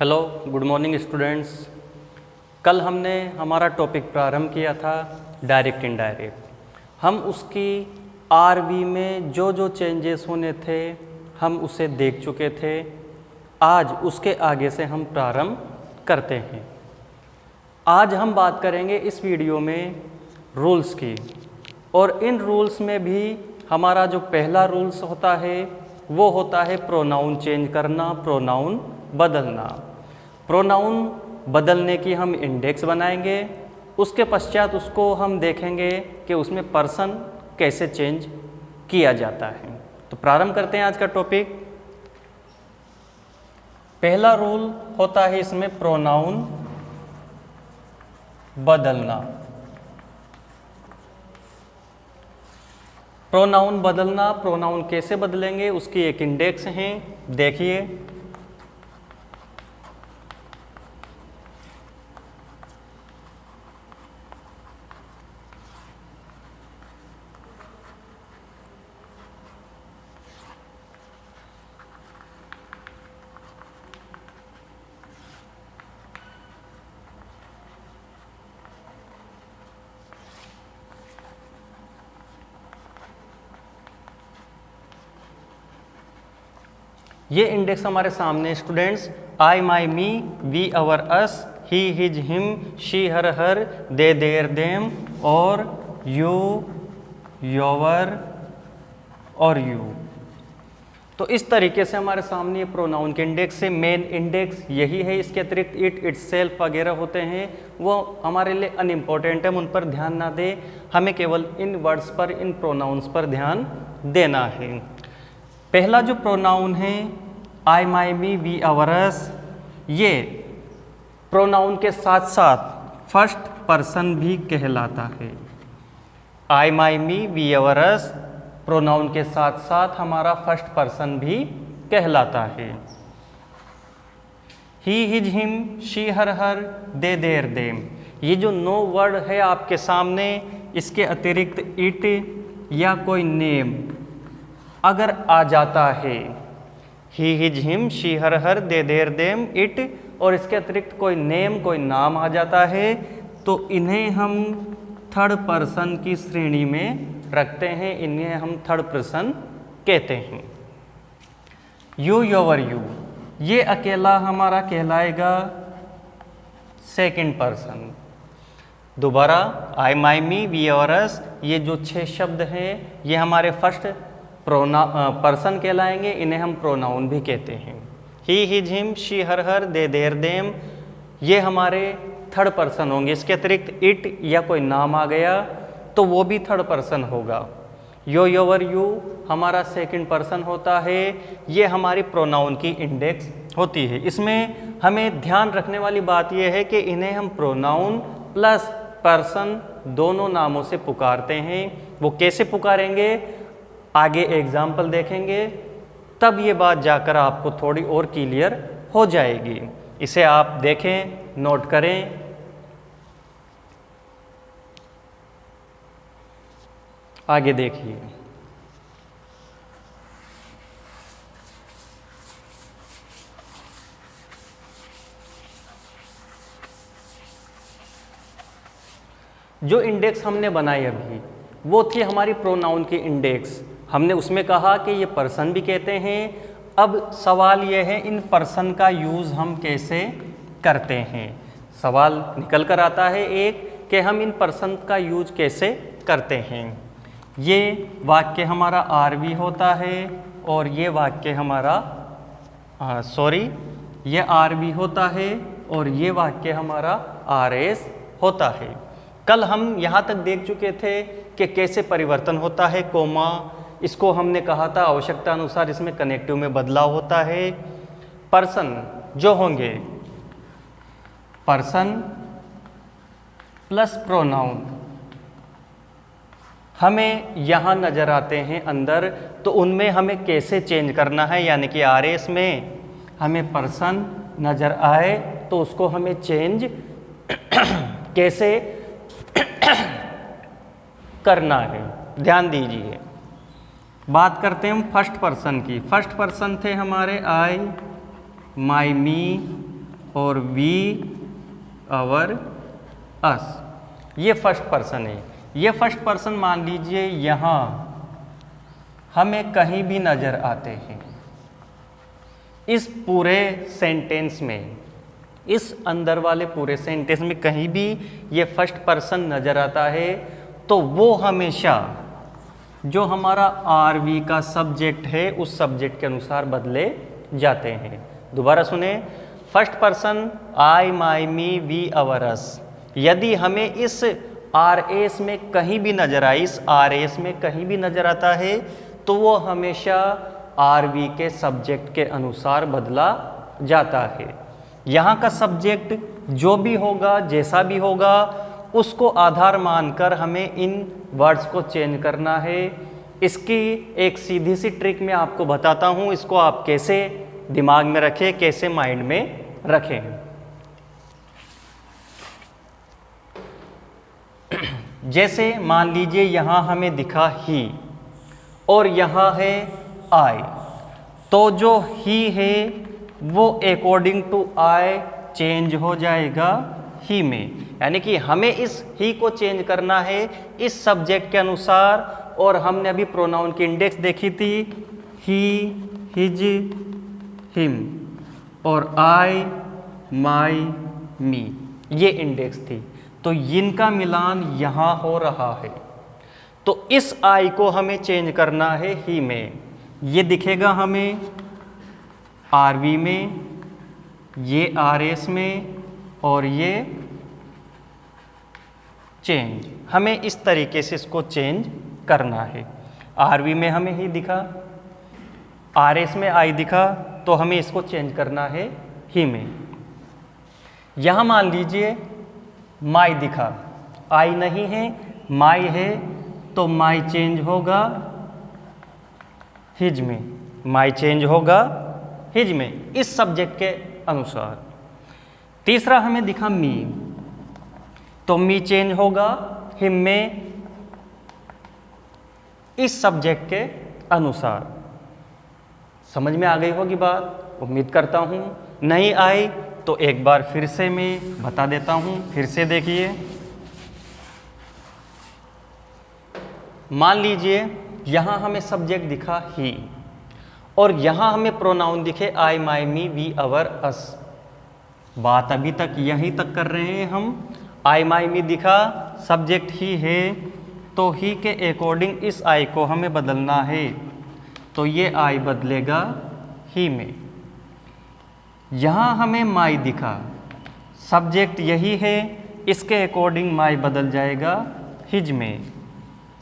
Hello, good morning students. कल हमने हमारा टॉपिक प्रारंभ किया था डायरेक्ट इनडायरेक्ट। हम उसकी आरवी में जो जो चेंजेस होने थे हम उसे देख चुके थे। आज उसके आगे से हम प्रारंभ करते हैं। आज हम बात करेंगे इस वीडियो में रूल्स की, और इन रूल्स में भी हमारा जो पहला रूल्स होता है वो होता है प्रोनाउन चेंज करना, प्रोनाउन बदलना। प्रोनाउन बदलने की हम इंडेक्स बनाएंगे, उसके पश्चात उसको हम देखेंगे कि उसमें पर्सन कैसे चेंज किया जाता है। तो प्रारंभ करते हैं आज का टॉपिक। पहला रूल होता है इसमें प्रोनाउन बदलना। प्रोनाउन बदलना, प्रोनाउन कैसे बदलेंगे उसकी एक इंडेक्स है, देखिए। ये इंडेक्स हमारे सामने students, I my me, we our us, he his him, she her her, they their them, और यू योवर और यू। तो इस तरीके से हमारे सामने ये प्रोनाउन के इंडेक्स से मेन इंडेक्स यही है। इसके अतिरिक्त इट, इटसेल्फ वगैरह होते हैं, वो हमारे लिए अनइम्पोर्टेंट है, उन पर ध्यान ना दें। हमें केवल इन वर्ड्स पर, इन प्रोनाउंस पर ध्यान देना है। पहला जो प्रोनाउन है आई माई मी वी अवर अस, ये प्रोनाउन के साथ साथ फर्स्ट पर्सन भी कहलाता है। आई my me we our us pronoun के साथ साथ हमारा फर्स्ट पर्सन भी कहलाता है। He his him, she her her, they their them, ये जो नो वर्ड है आपके सामने, इसके अतिरिक्त इट या कोई नेम अगर आ जाता है, he his him, she her her, they their them, it, और इसके अतिरिक्त कोई नेम, कोई नाम आ जाता है, तो इन्हें हम थर्ड पर्सन की श्रेणी में रखते हैं, इन्हें हम थर्ड पर्सन कहते हैं। यू योवर यू, ये अकेला हमारा कहलाएगा सेकंड पर्सन। दोबारा आई माई मी वी योवर अस, ये जो 6 शब्द हैं ये हमारे फर्स्ट पर्सन कहलाएंगे, इन्हें हम प्रोनाउन भी कहते हैं। He his him, she her her, they their them, ये हमारे थर्ड पर्सन होंगे। इसके अतिरिक्त इट या कोई नाम आ गया तो वो भी थर्ड पर्सन होगा। यो योवर यू हमारा सेकंड पर्सन होता है, ये हमारी प्रोनाउन की इंडेक्स होती है। इसमें हमें ध्यान रखने वाली बात यह है कि इन्हें हम प्रोनाउन प्लस पर्सन दोनों नामों से पुकारते हैं। वो कैसे पुकारेंगे आगे एग्जाम्पल देखेंगे, तब ये बात जाकर आपको थोड़ी और क्लियर हो जाएगी। इसे आप देखें, नोट करें। आगे देखिए, जो इंडेक्स हमने बनाई अभी वो थी हमारी प्रोनाउन की इंडेक्स। हमने उसमें कहा कि ये पर्सन भी कहते हैं। अब सवाल ये है इन पर्सन का यूज़ हम कैसे करते हैं। सवाल निकल कर आता है एक कि हम इन पर्सन का यूज कैसे करते हैं। ये वाक्य हमारा आरवी होता है और ये वाक्य हमारा ये आरवी होता है और ये वाक्य हमारा आरएस होता है। कल हम यहाँ तक देख चुके थे कि कैसे परिवर्तन होता है। कोमा, इसको हमने कहा था आवश्यकता अनुसार इसमें कनेक्टिव में बदलाव होता है। पर्सन जो होंगे, पर्सन प्लस प्रोनाउन हमें यहाँ नज़र आते हैं अंदर, तो उनमें हमें कैसे चेंज करना है, यानी कि आरएस में हमें पर्सन नज़र आए तो उसको हमें चेंज कैसे करना है। ध्यान दीजिए, बात करते हैं हम फर्स्ट पर्सन की। फर्स्ट पर्सन थे हमारे आई, माई, मी, और वी आवर अस। ये फर्स्ट पर्सन है। ये फर्स्ट पर्सन मान लीजिए यहाँ हमें कहीं भी नज़र आते हैं इस पूरे सेंटेंस में, इस अंदर वाले पूरे सेंटेंस में कहीं भी ये फर्स्ट पर्सन नज़र आता है तो वो हमेशा जो हमारा आरवी का सब्जेक्ट है उस सब्जेक्ट के अनुसार बदले जाते हैं। दोबारा सुने, first person I, my, me, we, our, us. यदि हमें इस आर एस में कहीं भी नज़र आए, इस आर एस में कहीं भी नज़र आता है तो वो हमेशा आर वी के सब्जेक्ट के अनुसार बदला जाता है। यहाँ का सब्जेक्ट जो भी होगा, जैसा भी होगा, उसको आधार मानकर हमें इन वर्ड्स को चेंज करना है। इसकी एक सीधी सी ट्रिक मैं आपको बताता हूँ, इसको आप कैसे दिमाग में रखें, कैसे माइंड में रखें। जैसे मान लीजिए यहाँ हमें दिखा ही और यहाँ है आई, तो जो ही है वो अकॉर्डिंग टू आई चेंज हो जाएगा ही में। यानी कि हमें इस ही को चेंज करना है इस सब्जेक्ट के अनुसार। और हमने अभी प्रोनाउन की इंडेक्स देखी थी, ही, हिज, हिम और आई, माई, मी, ये इंडेक्स थी। तो इनका मिलान यहाँ हो रहा है, तो इस आई को हमें चेंज करना है ही में। ये दिखेगा हमें आरवी में, ये आरएस में और ये चेंज। हमें इस तरीके से इसको चेंज करना है। आरवी में हमें ही दिखा, आरएस में आई दिखा, तो हमें इसको चेंज करना है ही में। यहाँ मान लीजिए माई दिखा, आई नहीं है, माई है, तो माई चेंज होगा हिज में, माई चेंज होगा हिज में, इस सब्जेक्ट के अनुसार। तीसरा हमें दिखा मी, तो मी चेंज होगा हिम में, इस सब्जेक्ट के अनुसार। समझ में आ गई होगी बात, उम्मीद करता हूँ। नहीं आई तो एक बार फिर से मैं बता देता हूँ, फिर से देखिए। मान लीजिए यहाँ हमें सब्जेक्ट दिखा ही और यहाँ हमें प्रोनाउन दिखे आई, माई, मी, वी, अवर, अस। बात अभी तक यहीं तक कर रहे हैं हम। आई, माई, मी दिखा, सब्जेक्ट ही है, तो ही के अकॉर्डिंग इस आई को हमें बदलना है, तो ये आई बदलेगा ही में। यहाँ हमें माई दिखा, सब्जेक्ट यही है, इसके अकॉर्डिंग माई बदल जाएगा हिज में।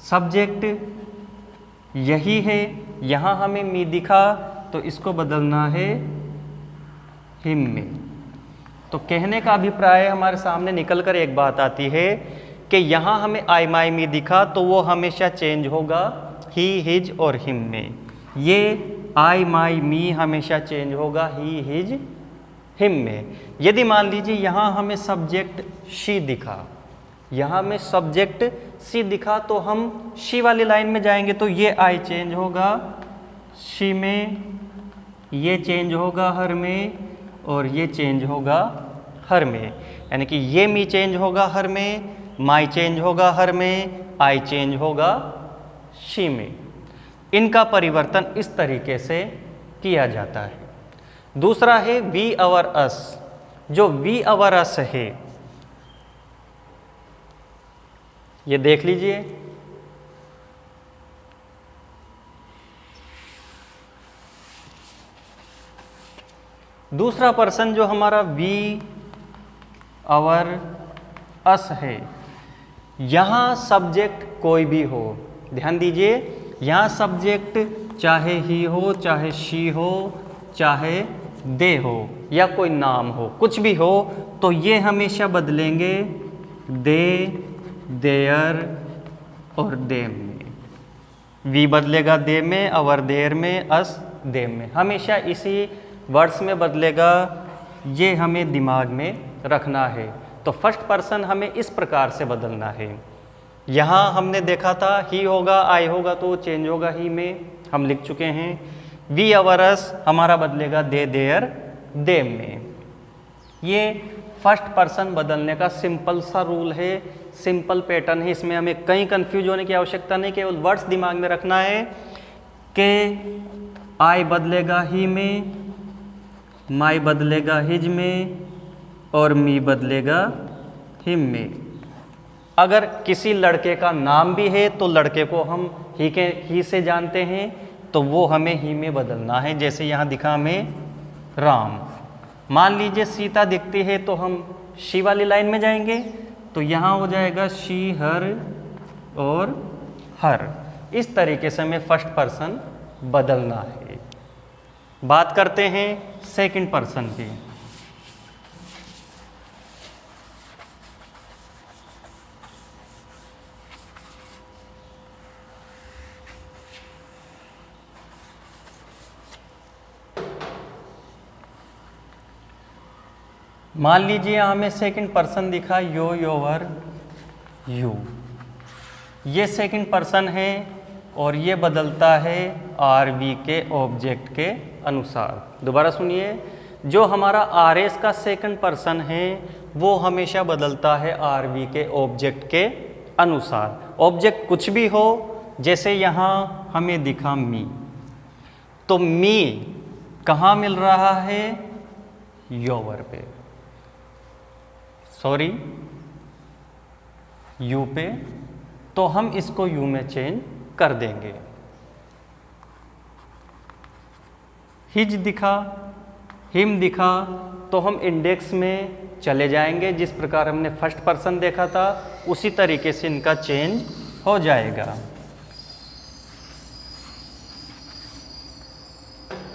सब्जेक्ट यही है, यहाँ हमें मी दिखा, तो इसको बदलना है हिम में। तो कहने का अभिप्राय हमारे सामने निकल कर एक बात आती है कि यहाँ हमें आई, माई, मी दिखा, तो वो हमेशा चेंज होगा ही, हिज और हिम में। ये आई, माई, मी हमेशा चेंज होगा ही, हिज, हिम में। यदि मान लीजिए यहाँ हमें सब्जेक्ट शी दिखा, यहाँ में सब्जेक्ट सी दिखा, तो हम शी वाली लाइन में जाएंगे, तो ये आई चेंज होगा शी में, ये चेंज होगा हर में और ये चेंज होगा हर में। यानी कि ये मी चेंज होगा हर में, माई चेंज होगा हर में, आई चेंज होगा शी में। इनका परिवर्तन इस तरीके से किया जाता है। दूसरा है वी, अवर, अस। जो वी, अवर, अस है, ये देख लीजिए। दूसरा पर्सन जो हमारा वी, अवर, अस है, यहाँ सब्जेक्ट कोई भी हो, ध्यान दीजिए, यहाँ सब्जेक्ट चाहे ही हो, चाहे शी हो, चाहे दे हो या कोई नाम हो, कुछ भी हो, तो ये हमेशा बदलेंगे दे, देयर और देम में। वी बदलेगा दे में, अवर देयर में, अस देम में, हमेशा इसी वर्ड्स में बदलेगा। ये हमें दिमाग में रखना है। तो फर्स्ट पर्सन हमें इस प्रकार से बदलना है। यहाँ हमने देखा था ही होगा, आई होगा, तो चेंज होगा ही में, हम लिख चुके हैं। वी, अवर, अस हमारा बदलेगा दे, देयर, देम में। ये फर्स्ट पर्सन बदलने का सिंपल सा रूल है, सिंपल पैटर्न है। इसमें हमें कहीं कंफ्यूज होने की आवश्यकता नहीं, केवल वर्ड्स दिमाग में रखना है कि आई बदलेगा ही में, माई बदलेगा हिज में और मी बदलेगा हिम में। अगर किसी लड़के का नाम भी है तो लड़के को हम ही से जानते हैं, तो वो हमें ही में बदलना है। जैसे यहाँ दिखा हमें राम। मान लीजिए सीता दिखती है तो हम शी वाली लाइन में जाएंगे, तो यहाँ हो जाएगा शी, हर और हर। इस तरीके से हमें फर्स्ट पर्सन बदलना है। बात करते हैं सेकंड पर्सन की। मान लीजिए हमें सेकंड पर्सन दिखा यो, योवर, यू। ये सेकंड पर्सन है और ये बदलता है आर वी के ऑब्जेक्ट के अनुसार। दोबारा सुनिए, जो हमारा आर एस का सेकंड पर्सन है वो हमेशा बदलता है आर वी के ऑब्जेक्ट के अनुसार। ऑब्जेक्ट कुछ भी हो, जैसे यहाँ हमें दिखा मी, तो मी कहाँ मिल रहा है? योवर पे, सॉरी यू पे, तो हम इसको यू में चेंज कर देंगे। हिज दिखा, हिम दिखा, तो हम इंडेक्स में चले जाएंगे। जिस प्रकार हमने फर्स्ट पर्सन देखा था उसी तरीके से इनका चेंज हो जाएगा।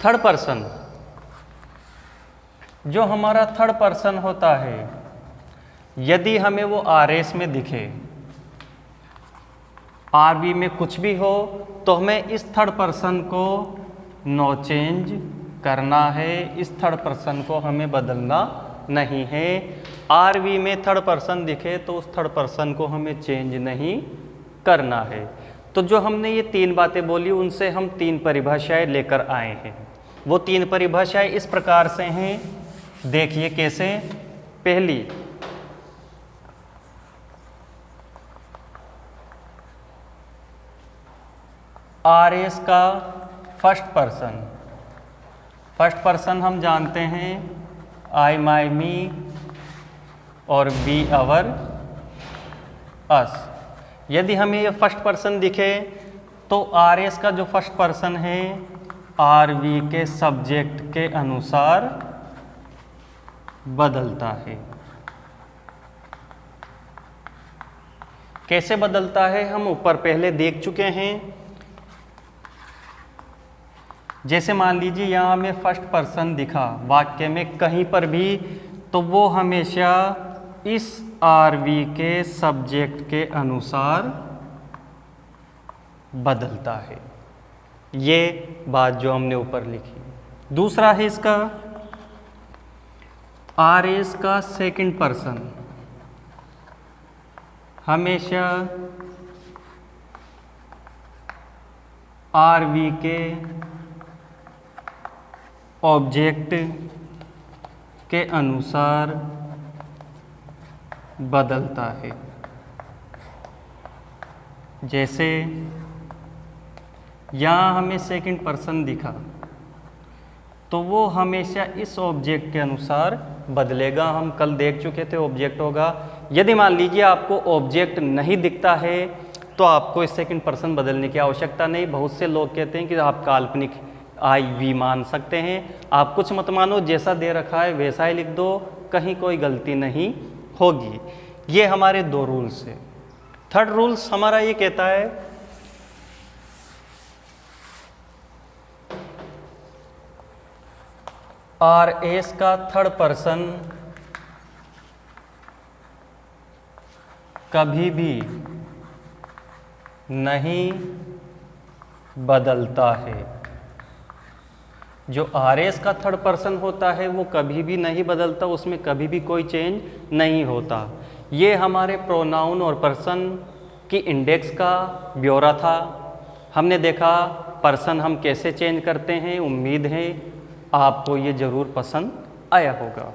थर्ड पर्सन, जो हमारा थर्ड पर्सन होता है, यदि हमें वो आर एस में दिखे, आर बी में कुछ भी हो, तो हमें इस थर्ड पर्सन को नो चेंज करना है। इस थर्ड पर्सन को हमें बदलना नहीं है। आर बी में थर्ड पर्सन दिखे तो उस थर्ड पर्सन को हमें चेंज नहीं करना है। तो जो हमने ये तीन बातें बोली उनसे हम तीन परिभाषाएं लेकर आए हैं। वो तीन परिभाषाएं इस प्रकार से हैं, देखिए कैसे। पहली, आर एस का फर्स्ट पर्सन। फर्स्ट पर्सन हम जानते हैं आई, माई, मी और बी, अवर, अस। यदि हमें ये फर्स्ट पर्सन दिखे तो आर एस का जो फर्स्ट पर्सन है आर वी के सब्जेक्ट के अनुसार बदलता है। कैसे बदलता है हम ऊपर पहले देख चुके हैं। जैसे मान लीजिए यहाँ हमें फर्स्ट पर्सन दिखा वाक्य में कहीं पर भी, तो वो हमेशा इस आर वी के सब्जेक्ट के अनुसार बदलता है। ये बात जो हमने ऊपर लिखी। दूसरा है इसका आर एस का सेकंड पर्सन हमेशा आर वी के ऑब्जेक्ट के अनुसार बदलता है। जैसे यहाँ हमें सेकंड पर्सन दिखा तो वो हमेशा इस ऑब्जेक्ट के अनुसार बदलेगा। हम कल देख चुके थे ऑब्जेक्ट होगा। यदि मान लीजिए आपको ऑब्जेक्ट नहीं दिखता है तो आपको इस सेकंड पर्सन बदलने की आवश्यकता नहीं। बहुत से लोग कहते हैं कि आप काल्पनिक आई वी मान सकते हैं। आप कुछ मत मानो, जैसा दे रखा है वैसा ही लिख दो, कहीं कोई गलती नहीं होगी। ये हमारे दो रूल्स है। थर्ड रूल्स हमारा ये कहता है आर एस का थर्ड पर्सन कभी भी नहीं बदलता है। जो आर एस का थर्ड पर्सन होता है वो कभी भी नहीं बदलता, उसमें कभी भी कोई चेंज नहीं होता। ये हमारे प्रोनाउन और पर्सन की इंडेक्स का ब्यौरा था। हमने देखा पर्सन हम कैसे चेंज करते हैं। उम्मीद है आपको ये ज़रूर पसंद आया होगा।